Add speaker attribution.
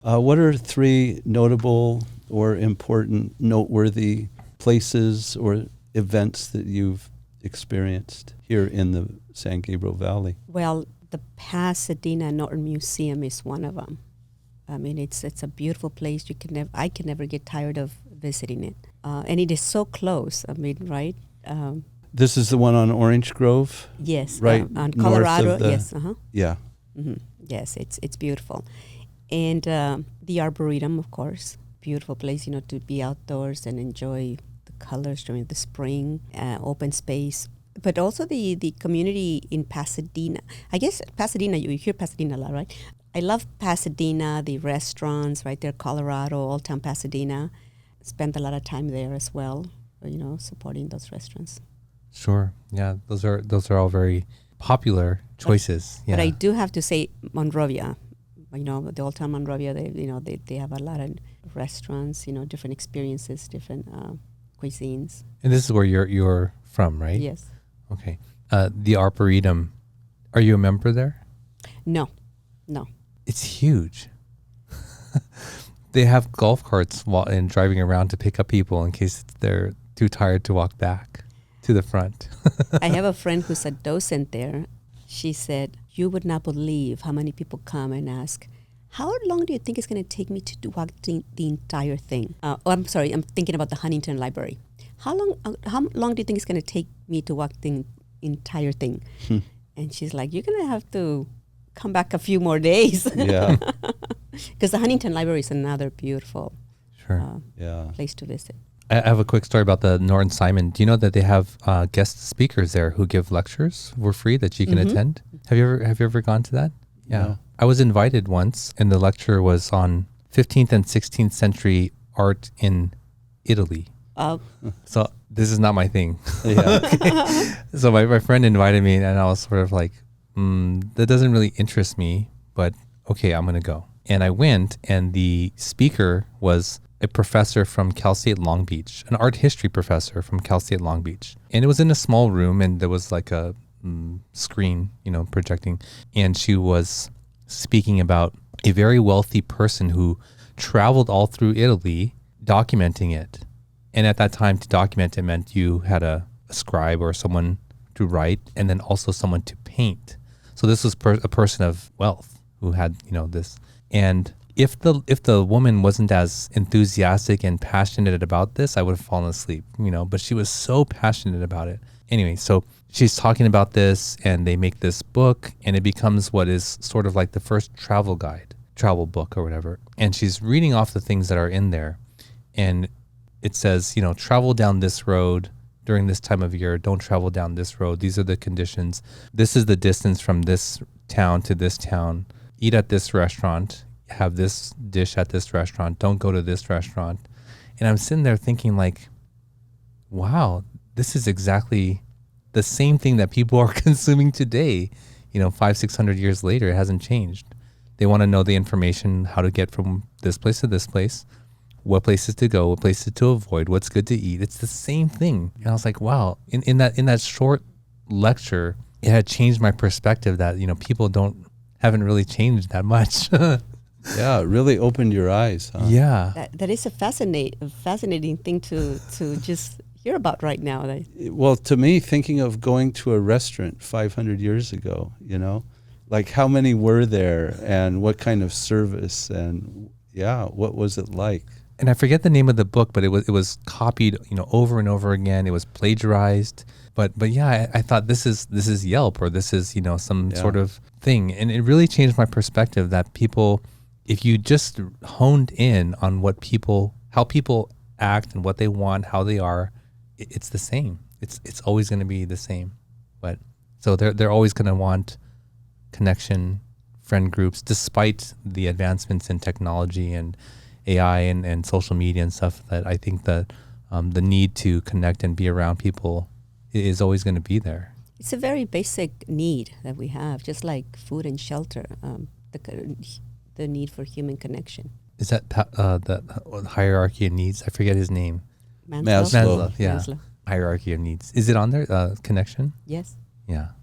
Speaker 1: What are three notable or important, noteworthy places or events that you've experienced here in the San Gabriel Valley?
Speaker 2: Well, the Pasadena Norton Museum is one of them. I mean, it's a beautiful place. I can never get tired of visiting it, and it is so close. I mean, right?
Speaker 1: This is the one on Orange Grove?
Speaker 2: Yes,
Speaker 1: right
Speaker 2: on
Speaker 1: north
Speaker 2: Colorado.
Speaker 1: of the,
Speaker 2: Yes,
Speaker 1: yeah.
Speaker 2: Mm-hmm. Yes, it's beautiful, and the Arboretum, of course, beautiful place. To be outdoors and enjoy the colors during the spring, open space. But also the community in Pasadena. I guess Pasadena, you hear Pasadena a lot, right? I love Pasadena, the restaurants right there, Colorado, Old Town Pasadena. Spent a lot of time there as well, supporting those restaurants.
Speaker 3: Sure. Yeah, those are all very popular choices.
Speaker 2: But I do have to say Monrovia, the Old Town Monrovia, they have a lot of restaurants, different experiences, different cuisines.
Speaker 3: And this is where you're from, right?
Speaker 2: Yes.
Speaker 3: Okay. The Arboretum, are you a member there?
Speaker 2: No.
Speaker 3: It's huge. They have golf carts and driving around to pick up people in case they're too tired to walk back to the front.
Speaker 2: I have a friend who's a docent there. She said, you would not believe how many people come and ask, how long do you think it's going to take me to walk the entire thing? I'm sorry, I'm thinking about the Huntington Library. How long do you think it's going to take me to walk the entire thing? And she's like, you're going to have to come back a few more days.
Speaker 1: Yeah.
Speaker 2: Because the Huntington Library is another beautiful place to visit.
Speaker 3: I have a quick story about the Norton Simon. Do you know that they have guest speakers there who give lectures for free that you can attend? Have you ever gone to that? Yeah.
Speaker 1: No.
Speaker 3: I was invited once, and the lecture was on 15th and 16th century art in Italy. So this is not my thing.
Speaker 1: Yeah.
Speaker 3: So my friend invited me, and I was sort of like, that doesn't really interest me, but okay, I'm going to go. And I went, and the speaker was a professor from Cal State Long Beach, an art history professor from Cal State Long Beach. And it was in a small room, and there was like a screen, projecting. And she was speaking about a very wealthy person who traveled all through Italy, documenting it. And at that time, to document it meant you had a scribe or someone to write, and then also someone to paint. So this was a person of wealth who had, this. And if the woman wasn't as enthusiastic and passionate about this, I would have fallen asleep, but she was so passionate about it. Anyway, so she's talking about this, and they make this book, and it becomes what is sort of like the first travel book or whatever. And she's reading off the things that are in there. And it says, travel down this road during this time of year. Don't travel down this road. These are the conditions. This is the distance from this town to this town. Eat at this restaurant. Have this dish at this restaurant. Don't go to this restaurant. And I'm sitting there thinking like, wow, this is exactly the same thing that people are consuming today. 500-600 years later, it hasn't changed. They want to know the information, how to get from this place to this place, what places to go, what places to avoid, what's good to eat. It's the same thing. And I was like, wow, in that short lecture, it had changed my perspective that, people haven't really changed that much.
Speaker 1: Yeah, it really opened your eyes, huh?
Speaker 3: Yeah.
Speaker 2: That is a fascinating thing to just hear about right now.
Speaker 1: Well, to me, thinking of going to a restaurant 500 years ago, like how many were there and what kind of service and what was it like?
Speaker 3: And I forget the name of the book, but it was copied, over and over again. It was plagiarized. But yeah, I thought this is Yelp, or this is, some sort of thing. And it really changed my perspective that people, if you just honed in on how people act and what they want, how they are, it's the same. It's always going to be the same. But so they're always going to want connection, friend groups, despite the advancements in technology and AI and social media and stuff. That I think that the need to connect and be around people is always going to be there.
Speaker 2: It's a very basic need that we have, just like food and shelter, the need for human connection.
Speaker 3: Is that the hierarchy of needs? I forget his name.
Speaker 1: Maslow.
Speaker 3: Yeah.
Speaker 2: Maslow.
Speaker 3: Hierarchy of needs. Is it on there? Connection?
Speaker 2: Yes.
Speaker 3: Yeah.